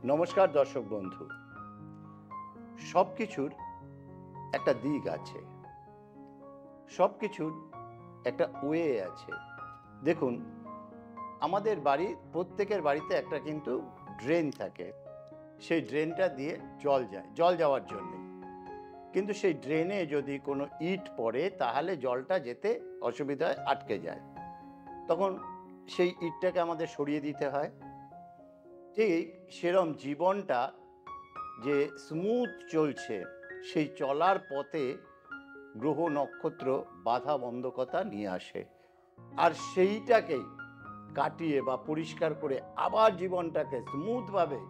নমস্কার দর্শক বন্ধু। সব কিছুর একটা দিক আছে, সব কিছুর একটা ওয়ে আছে। দেখুন, আমাদের প্রত্যেকের বাড়িতে একটা কিন্তু ড্রেন থাকে। সেই ড্রেনটা দিয়ে জল যায়, জল যাওয়ার জন্যে। কিন্তু সেই ড্রেনে যদি কোনো ইট পড়ে তাহলে জলটা যেতে অসুবিধায় আটকে যায়। তখন সেই ইটটাকে আমাদের সরিয়ে দিতে হয়। ঠিক সেরম জীবনটা যে স্মুথ চলছে, সেই চলার পথে গ্রহ নক্ষত্র বাধা বন্ধকতা নিয়ে আসে। আর সেইটাকেই কাটিয়ে বা পরিষ্কার করে আবার জীবনটাকে স্মুথভাবে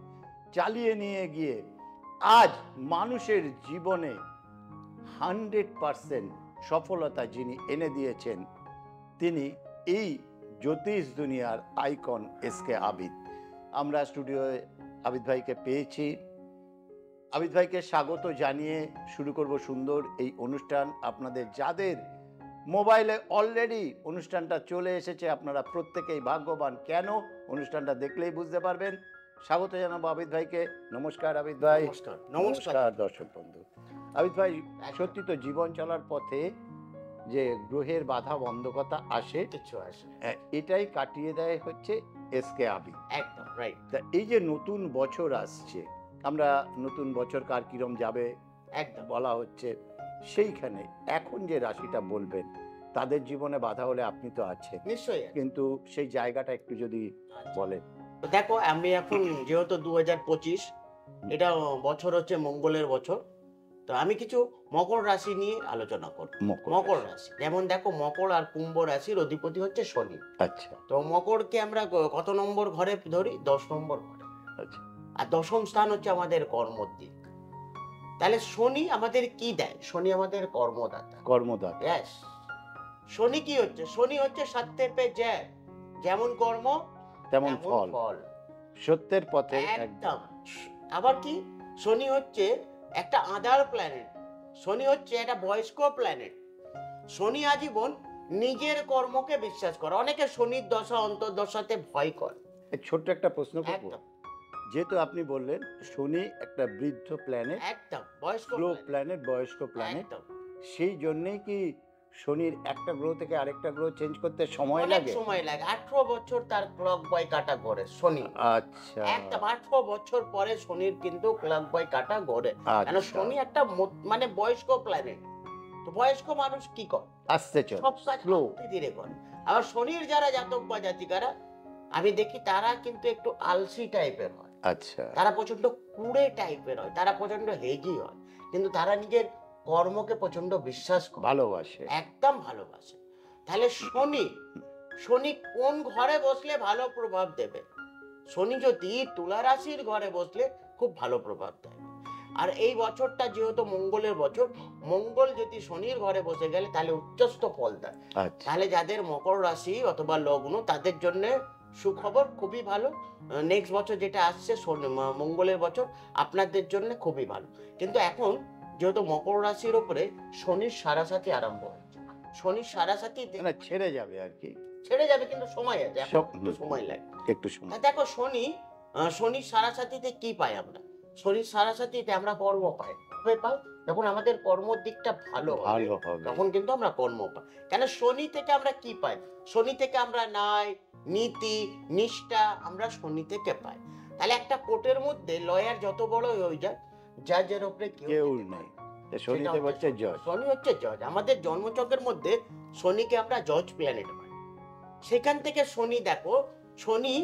চালিয়ে নিয়ে গিয়ে আজ মানুষের জীবনে 100% সফলতা যিনি এনে দিয়েছেন, তিনি এই জ্যোতিষ দুনিয়ার আইকন এসকে আবিদ। আমরা স্টুডিওয়ে আবিদ ভাইকে পেয়েছি। আবিদ ভাইকে স্বাগত জানিয়ে শুরু করব সুন্দর এই অনুষ্ঠান। আপনাদের যাদের মোবাইলে অলরেডি অনুষ্ঠানটা চলে এসেছে, আপনারা প্রত্যেকেই ভাগ্যবান। কেন? অনুষ্ঠানটা দেখলেই বুঝতে পারবেন। স্বাগত জানাবো আবিদ ভাইকে। নমস্কার আবিদ ভাই। নমস্কার। নমস্কার দর্শক বন্ধু। আবিদ ভাই, সত্যি তো জীবন চলার পথে যে গ্রহের বাধা বন্ধকতা আসে, কিছু আসে এটাই কাটিয়ে দেয় হচ্ছে এসকে আবিদ। একদম রাইট। তা এই যে নতুন বছর আসছে, আমরা নতুন বছর কার কিরম যাবে একদম বলা হচ্ছে, সেইখানে এখন যে রাশিটা বলবেন তাদের জীবনে বাধা হলে আপনি তো আছেন, নিশ্চয়ই আছে। কিন্তু সেই জায়গাটা একটু যদি বলেন। তো দেখো, আমি এখন যেহেতু 2025 এটা বছর হচ্ছে মঙ্গলের বছর, তো আমি কিছু মকর রাশি নিয়ে আলোচনা করব। মকর রাশি, যেমন দেখো, মকর আর কুম্ভ রাশির অধিপতি হচ্ছে শনি। আচ্ছা। তো মকরকে আমরা কত নম্বর ঘরে ধরি? 10 নম্বর ঘরে। আচ্ছা। আর দশম স্থান হচ্ছে আমাদের কর্মর দিক। তাহলে শনি আমাদের কি দেয়? শনি আমাদের কর্মদাতা। কর্মদাতা। Yes. শনি কি হচ্ছে? শনি হচ্ছে সত্যের পে জয়, যেমন কর্ম তেমন ফল। সত্যের পথে একদম। আবার কি, শনি হচ্ছে একটা আদার প্ল্যানেট। শনি হচ্ছে একটা বয়স্ক প্ল্যানেট। শনি আজীবন নিজের কর্মকে বিশ্বাস করে। অনেকে শনির দশা অন্তর্দশাতে ভয় করে। ছোট্ট একটা প্রশ্ন করব। একদম যেহেতু আপনি বললেন শনি একটা বৃদ্ধ প্ল্যানেট, একদম বয়স্ক প্ল্যানেট, বয়স্ক প্ল্যানেট, একদম। সেই জন্যেই কি শনির একটা গ্রহ থেকে আরেকটা গ্রহ চেঞ্জ করতে সময় অনেক লাগে? সময় লাগে। 18 বছর তার ক্লক বয় কাটা ঘোরে শনি। আচ্ছা। একদম 18 বছর পরে শনির কিন্তু ক্লক বয় কাটা ঘোরে। কারণ শনি একটা মানে বয়স্ক প্ল্যানেট। তো বয়স্ক মানুষ কি করে? আস্তে চলে, সব কাজ স্লো। আস্তে ধীরে করে। আবার শনির যারা জাতক বা জাতিকারা, আমি দেখি তারা কিন্তু একটু আলসি টাইপের হয়। আচ্ছা। তারা প্রচন্ড কুড়ে টাইপের হয়, তারা প্রচন্ড হেজি হয়, কিন্তু তারা নিজের কর্মকে প্রচন্ড বিশ্বাস করে, ভালোবাসে। একদম ভালোবাসে। তাহলে শনি শনি কোন ঘরে বসলে ভালো প্রভাব দেবে? শনি যদি তুলা রাশির ঘরে বসলে খুব ভালো প্রভাব দেয়। আর এই বছরটা যেহেতু মঙ্গলের বছর, মঙ্গল যদি শনির ঘরে বসে গেলে তাহলে উচ্চস্থ ফল দেয়। তাহলে যাদের মকর রাশি অথবা লগ্ন, তাদের জন্য সুখবর, খুবই ভালো। নেক্সট বছর যেটা আসছে মঙ্গলের বছর, আপনাদের জন্য খুবই ভালো। কিন্তু এখন যেহেতু মকর রাশির উপরে শনির সাড়াসাতি আরম্ভ হয়েছে, শনির সাড়াসাতি ছেড়ে যাবে আর কি। ছেড়ে যাবে, কিন্তু সময় আছে, একটু সময় লাগে, একটু সময়। দেখো, শনির সাড়াসাতিতে কি পাই আমরা? শনির সাড়াসাতিতে আমরা কর্ম পাই। কবে পাই? যখন আমাদের কর্মর দিকটা ভালো হবে, তখন কিন্তু আমরা কর্ম পাই। কেন? শনি থেকে আমরা কি পাই? শনি থেকে আমরা ন্যায়, নীতি, নিষ্ঠা আমরা শনি থেকে পাই। তাহলে একটা কোর্টের মধ্যে লয়ার যত বড় হয়ে যায়, জাজের উপরে কেউ নেই। শনি হচ্ছে জজ। আমাদের জন্মচক্রের মধ্যে শনিকে আমরা জজ প্ল্যানেট পাই। সেখান থেকে শনি, দেখো, শনি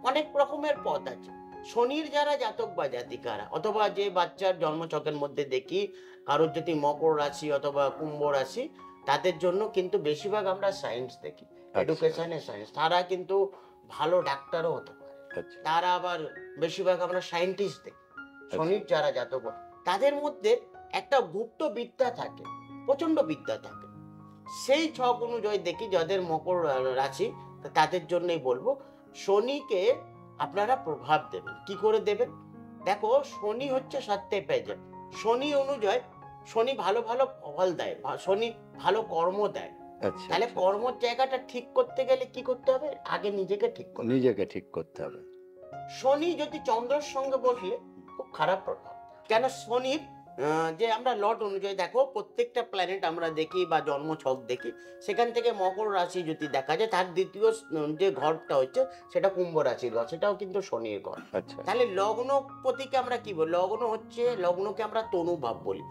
অনেক রকমের পথ আছে। শনির যারা জাতক বা জাতিকারা, অথবা যে বাচ্চার জন্মছকের মধ্যে দেখি কারোর যদি মকর রাশি অথবা কুম্ভ রাশি, তাদের জন্য কিন্তু বেশিরভাগ আমরা সায়েন্স দেখি, এডুকেশনে সায়েন্স। তারা কিন্তু ভালো ডাক্তারও হতে পারে। তারা আবার বেশিরভাগ আমরা সায়েন্টিস্ট দেখি। শনির যারা জাতক, তাদের মধ্যে একটা গুপ্ত বিদ্যা থাকে, প্রচন্ড বিদ্যা থাকে। সেই ছক অনুযায়ী দেখি যাদের মকর রাশি, তাদের জন্যই বলবো শনিকে আপনারা প্রভাব দেবেন। কি করে দেবেন? দেখো, শনি হচ্ছে সত্যে পেজে। শনি অনুযায়ী শনি ভালো ভালো ফল দেয়, শনি ভালো কর্ম দেয়। তাহলে কর্মের জায়গাটা ঠিক করতে গেলে কি করতে হবে? আগে নিজেকে ঠিক করতে হবে। শনি যদি চন্দ্রের সঙ্গে বসলে খুব খারাপ প্রভাব। কেন শনির যে আমরা লট অনুযায়ী দেখো প্রত্যেকটা প্ল্যানেট আমরা দেখি বা জন্মছক দেখি, সেখান থেকে মকর রাশি যদি দেখা যায় তার দ্বিতীয় যে ঘরটা হচ্ছে সেটা কুম্ভ রাশির ঘর, সেটাও কিন্তু শনির ঘর। আচ্ছা তাহলে লগ্নপতিকে আমরা কি বলি? লগ্নকে আমরা তনু ভাব বলি।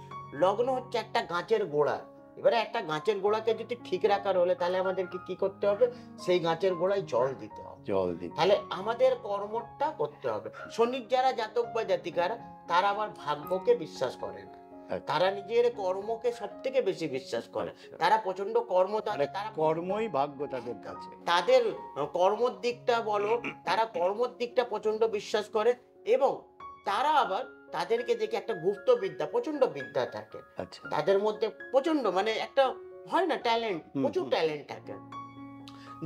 লগ্ন হচ্ছে একটা গাছের গোড়া। এবারে একটা গাছের গোড়াকে যদি ঠিক রাখার হলে তাহলে আমাদেরকে কি করতে হবে? সেই গাছের গোড়ায় জল দিতে হবে। জল দিতে, তাহলে আমাদের কর্মটা করতে হবে। শনির যারা জাতক বা জাতিকারা, তারা আবার ভাগ্যকে বিশ্বাস করে না, আচ্ছা। তারা নিজের কর্মকে সব থেকে বেশি বিশ্বাস করে। আচ্ছা। তারা প্রচন্ড কর্ম, মানে তারা কর্মই ভাগ্য তাদের কাছে। তাদের কর্মর দিকটা বলো, তারা কর্মর দিকটা প্রচন্ড বিশ্বাস করে। এবং তারা আবার তাদেরকে দেখে একটা গুপ্ত বিদ্যা, প্রচন্ড বিদ্যা থাকে আচ্ছা তাদের মধ্যে, প্রচন্ড মানে একটা হয় না ট্যালেন্ট, হুম, প্রচুর হুম। ট্যালেন্ট থাকে।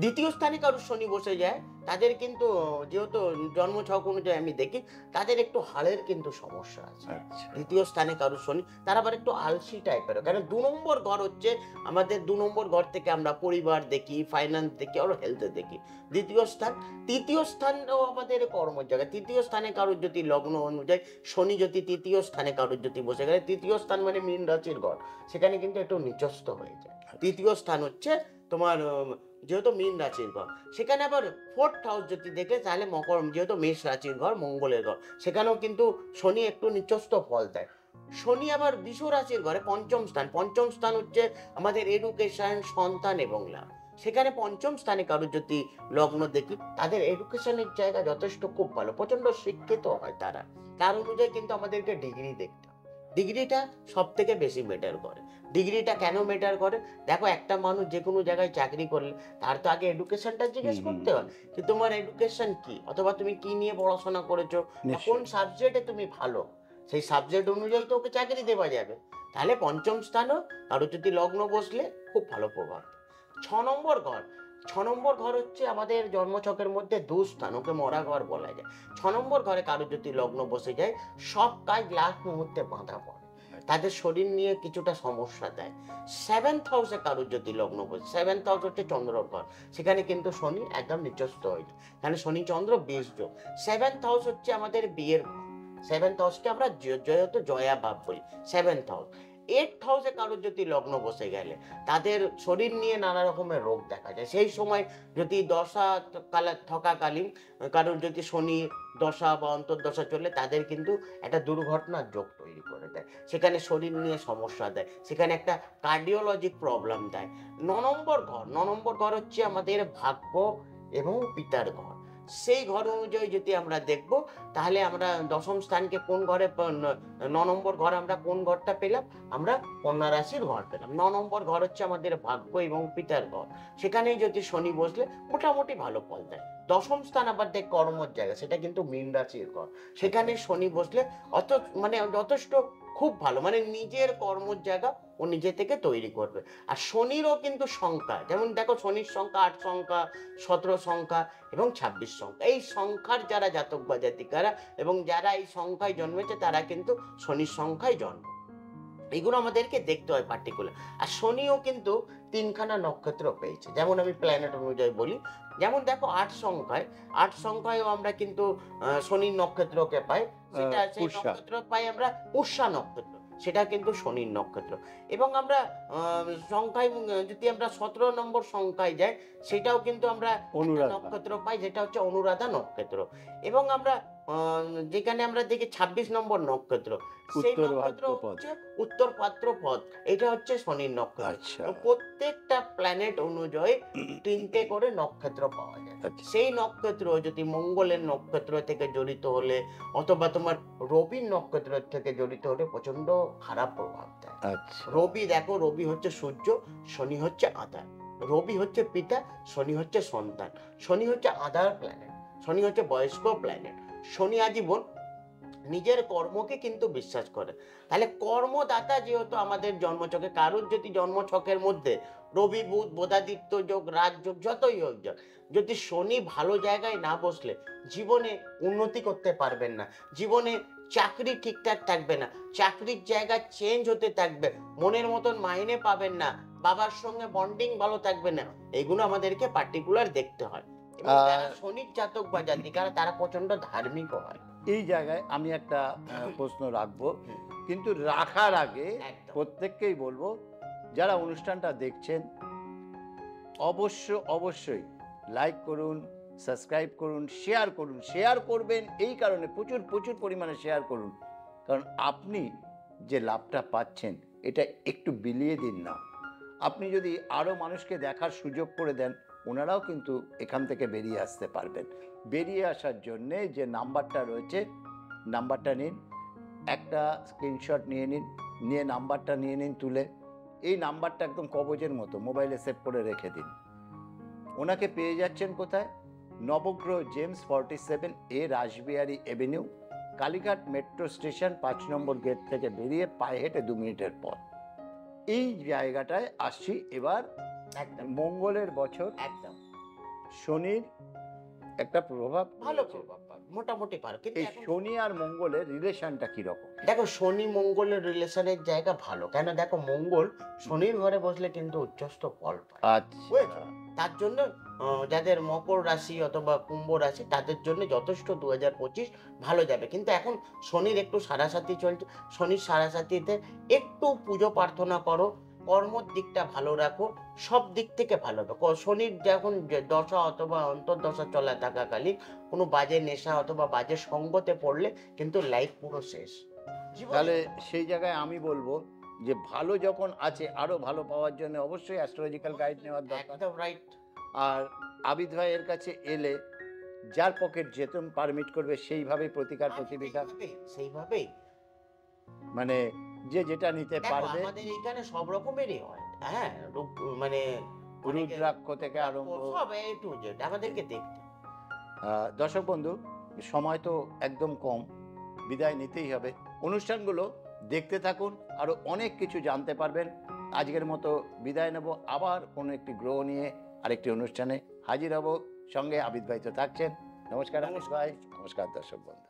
দ্বিতীয় স্থানে কারোর শনি বসে যায়, তাদের কিন্তু যেহেতু জন্মছক অনুযায়ী আমি দেখি তাদের একটু হাড়ের কিন্তু সমস্যা আছে। আচ্ছা দ্বিতীয় স্থানে কারোর শনি, তারা আবার একটু আলসি টাইপের, কারণ 2 নম্বর ঘর হচ্ছে আমাদের 2 নম্বর ঘর থেকে আমরা পরিবার দেখি, ফাইন্যান্স দেখি, আরো হেলথ দেখি। দ্বিতীয় স্থান, তৃতীয় স্থানও আমাদের কর্মের জায়গা। তৃতীয় স্থানে কারোর যদি লগ্ন অনুযায়ী শনি যদি তৃতীয় স্থানে কারোর যদি বসে গেলে, তৃতীয় স্থান মানে মীন রাশির ঘর, সেখানে কিন্তু একটু নিচস্থ হয়ে যায়। তৃতীয় স্থান হচ্ছে তোমার যেহেতু মীন রাশির ঘর, সেখানে আবার 4th হাউস যদি দেখে তাহলে মকর, যেহেতু মেষ রাশির ঘর, মঙ্গলের ঘর, সেখানেও কিন্তু শনি একটু নিচস্থ ফল দেয়। শনি আবার বৃষ রাশির ঘরে পঞ্চম স্থান, পঞ্চম স্থান হচ্ছে আমাদের এডুকেশন, সন্তান এবং লাভ। সেখানে পঞ্চম স্থানে কারোর যদি লগ্ন দেখি, তাদের এডুকেশনের জায়গা যথেষ্ট খুব ভালো, প্রচন্ড শিক্ষিত হয় তারা। তার অনুযায়ী কিন্তু আমাদেরকে ডিগ্রি দেখতে হয়। ডিগ্রিটা সব থেকে বেশি ম্যাটার করে। ডিগ্রিটা কেন ম্যাটার করে? দেখো, একটা মানুষ যে কোনো জায়গায় চাকরি করলে তার তো আগে এডুকেশনটা জিজ্ঞেস হুম, করতে হয় যে তোমার এডুকেশন কি, অথবা তুমি কি নিয়ে পড়াশোনা করেছো, বা নিশ্চয়ই। কোন সাবজেক্টে তুমি ভালো, সেই সাবজেক্ট অনুযায়ী তো ওকে চাকরি দেওয়া যাবে। তাহলে পঞ্চম স্থানও কারো যদি লগ্ন বসলে খুব ভালো প্রভাব। 6 নম্বর ঘর, 6 নম্বর ঘর হচ্ছে আমাদের জন্মছকের মধ্যে দুস্থান, ওকে মরা ঘর বলা যায়। 6 নম্বর ঘরে কারো যদি লগ্ন বসে যায়, সব কাজ লাস্ট মুহূর্তে বাঁধা পড়ে, তাদের শরীর নিয়ে কিছুটা সমস্যা দেয়। 7th হাউসে কারোর যদি লগ্ন বসে, 7th হাউস হচ্ছে চন্দ্রর ঘর, সেখানে কিন্তু শনি একদম নিচস্থ হয়ে যায়। এখানে শনি চন্দ্র 20 যোগ। 7th হাউস হচ্ছে আমাদের বিয়ের ঘর। 7th হাউসকে আমরা যেহেতু জয়া ভাব বলি, 7th হাউস। 8th হাউসে কারোর যদি লগ্ন বসে গেলে তাদের শরীর নিয়ে নানা রকমের রোগ দেখা যায়। সেই সময় যদি দশা থাকাকালীন কারোর যদি শনি দশা বা অন্তর্দশা চলে, তাদের কিন্তু একটা দুর্ঘটনার যোগ তৈরি করে দেয়, সেখানে শরীর নিয়ে সমস্যা দেয়, সেখানে একটা কার্ডিওলজিক প্রবলেম দেয়। 9 নম্বর ঘর, 9 নম্বর ঘর হচ্ছে আমাদের ভাগ্য এবং পিতার ঘর। সেই ঘর অনুযায়ী যদি আমরা দেখব, তাহলে আমরা দশম স্থানকে কোন ঘরে 9 নম্বর ঘর আমরা কোন ঘরটা পেলাম? আমরা কন্যা রাশির ঘর পেলাম। 9 নম্বর ঘর হচ্ছে আমাদের ভাগ্য এবং পিতার ঘর, সেখানেই যদি শনি বসলে মোটামুটি ভালো ফল দেয়। দশম স্থান আবার দেখ কর্মর জায়গা, সেটা কিন্তু মীন রাশির ঘর, সেখানে শনি বসলে মানে যথেষ্ট খুব ভালো, মানে নিজের কর্মর জায়গা ও নিজে থেকে তৈরি করবে। আর শনিরও কিন্তু সংখ্যা, যেমন দেখো শনির সংখ্যা 8 সংখ্যা, 17 সংখ্যা এবং 26 সংখ্যা। এই সংখ্যার যারা জাতক বা জাতিকারা এবং যারা এই সংখ্যায় জন্মেছে, তারা কিন্তু শনির সংখ্যায় জন্ম। এগুলো আমাদেরকে দেখতে হয় পার্টিকুলার। আর শনিও কিন্তু 3খানা নক্ষত্র পেয়েছে, যেমন আমি প্ল্যানেট অনুযায়ী বলি। যেমন দেখো 8 সংখ্যায়, 8 সংখ্যায়ও আমরা কিন্তু শনির নক্ষত্রকে পাই। সেটা সেই পুষ্যা। নক্ষত্র পাই আমরা পুষ্যা নক্ষত্র, সেটা কিন্তু শনির নক্ষত্র। এবং আমরা সংখ্যায় যদি আমরা 17 নম্বর সংখ্যায় যাই, সেটাও কিন্তু আমরা একটা অনুরাধা। নক্ষত্র পাই, যেটা হচ্ছে অনুরাধা নক্ষত্র। এবং আমরা যেখানে আমরা দেখি 26 নম্বর নক্ষত্র, সেই উত্তর নক্ষত্র ভাদ্রপদ। হচ্ছে উত্তর পাত্রপদ, এটা হচ্ছে শনির নক্ষত্র। আচ্ছা তো প্রত্যেকটা প্ল্যানেট অনুযায়ী 3টে করে নক্ষত্র পাওয়া যায়। আচ্ছা সেই নক্ষত্র যদি মঙ্গলের নক্ষত্র থেকে জড়িত হলে, অথবা তোমার রবির নক্ষত্র থেকে জড়িত হলে প্রচন্ড খারাপ প্রভাব দেয়। আচ্ছা রবি, দেখো রবি হচ্ছে সূর্য, শনি হচ্ছে আধার। রবি হচ্ছে পিতা, শনি হচ্ছে সন্তান। শনি হচ্ছে আধার প্ল্যানেট, শনি হচ্ছে বয়স্ক প্ল্যানেট। শনি আজীবন নিজের কর্মকে কিন্তু বিশ্বাস করে। তাহলে কর্মদাতা যেহেতু আমাদের জন্মছকে, কারোর যদি জন্মছকের মধ্যে রবি বুধ বোধাদিত্য যোগ, রাজযোগ যতই হোক যোগ, যদি শনি ভালো জায়গায় না বসলে জীবনে উন্নতি করতে পারবেন না, জীবনে চাকরি ঠিকঠাক থাকবে না, চাকরির জায়গা চেঞ্জ হতে থাকবে, মনের মতন মাইনে পাবেন না, বাবার সঙ্গে বন্ডিং ভালো থাকবে না। এগুলো আমাদেরকে পার্টিকুলার দেখতে হয়। এবং যারা শনির জাতক বা জাতিকা তারা প্রচন্ড ধার্মিক হয়। এই জায়গায় আমি একটা প্রশ্ন রাখবো, কিন্তু রাখার আগে একদম। প্রত্যেককেই বলবো যারা অনুষ্ঠানটা দেখছেন অবশ্যই লাইক করুন, সাবস্ক্রাইব করুন, শেয়ার করবেন এই কারণে প্রচুর পরিমাণে শেয়ার করুন, কারণ আপনি যে লাভটা পাচ্ছেন এটা একটু বিলিয়ে দিন না। আপনি যদি আরও মানুষকে দেখার সুযোগ করে দেন, ওনারাও কিন্তু এখান থেকে বেরিয়ে আসতে পারবেন। বেরিয়ে আসার জন্যে যে নাম্বারটা রয়েছে, নাম্বারটা নিন, একটা স্ক্রিনশট নিয়ে নাম্বারটা নিয়ে নিন তুলে। এই নাম্বারটা একদম কবজের মতো মোবাইলে সেভ করে রেখে দিন। ওনাকে পেয়ে যাচ্ছেন কোথায়? Nabagraha gems 47A Rashbehari avenue, Kalighat metro station 5 নম্বর গেট থেকে বেরিয়ে পায়ে হেঁটে 2 মিনিটের পর। এই জায়গাটায় আসছি এবার। একদম মঙ্গলের বছর, একদম শনির একটা প্রভাব, ভালো প্রভাব পাবে, মোটামুটি ভালো। কিন্তু এই এখন শনি আর মঙ্গলের রিলেশনটা কিরকম? দেখো শনি মঙ্গলের রিলেশনের জায়গা ভালো, কেন দেখো মঙ্গল শনির ঘরে বসলে কিন্তু উচ্চস্থ ফল পায়। আচ্ছা, তার জন্য যাদের মকর রাশি অথবা কুম্ভ রাশি তাদের জন্য যথেষ্ট 2025 ভালো যাবে। কিন্তু এখন শনির একটু সাড়াসাতি চলছে, শনির সাড়াসাতিতে একটু পুজো প্রার্থনা করো, কর্মর দিকটা ভালো রাখো, সব দিক থেকে ভালো হবে। শনির যখন দশা অথবা অন্তর্দশা চলা থাকাকালীন কোনো বাজে নেশা অথবা বাজে সঙ্গতে পড়লে কিন্তু লাইফ পুরো শেষ। তাহলে সেই জায়গায় আমি বলবো যে ভালো যখন আছে আরো ভালো পাওয়ার জন্য অবশ্যই অ্যাস্ট্রোলজিক্যাল গাইড নেওয়ার দরকার। একদম রাইট। আর আবিদ ভাইয়ের কাছে এলে যার পকেট যেরকম পারমিট করবে সেইভাবেই প্রতিকার প্রতিবিকার, সেইভাবেই মানে যে যেটা নিতে দেখো পারবে। আমাদের এখানে সব রকমেরই হয়, হ্যাঁ, মানে রুদ্রাক্ষ থেকে আরম্ভ সব A to Z আমাদেরকে দেখতে। দর্শক বন্ধু, সময় তো একদম কম, বিদায় নিতেই হবে। অনুষ্ঠানগুলো দেখতে থাকুন, আরো অনেক কিছু জানতে পারবেন। আজকের মতো বিদায় নেব, আবার কোনো একটি গ্রহ নিয়ে আরেকটি অনুষ্ঠানে হাজির হব। সঙ্গে আবিদ ভাই তো থাকছেন। নমস্কার আবিদ ভাই, নমস্কার দর্শক বন্ধু।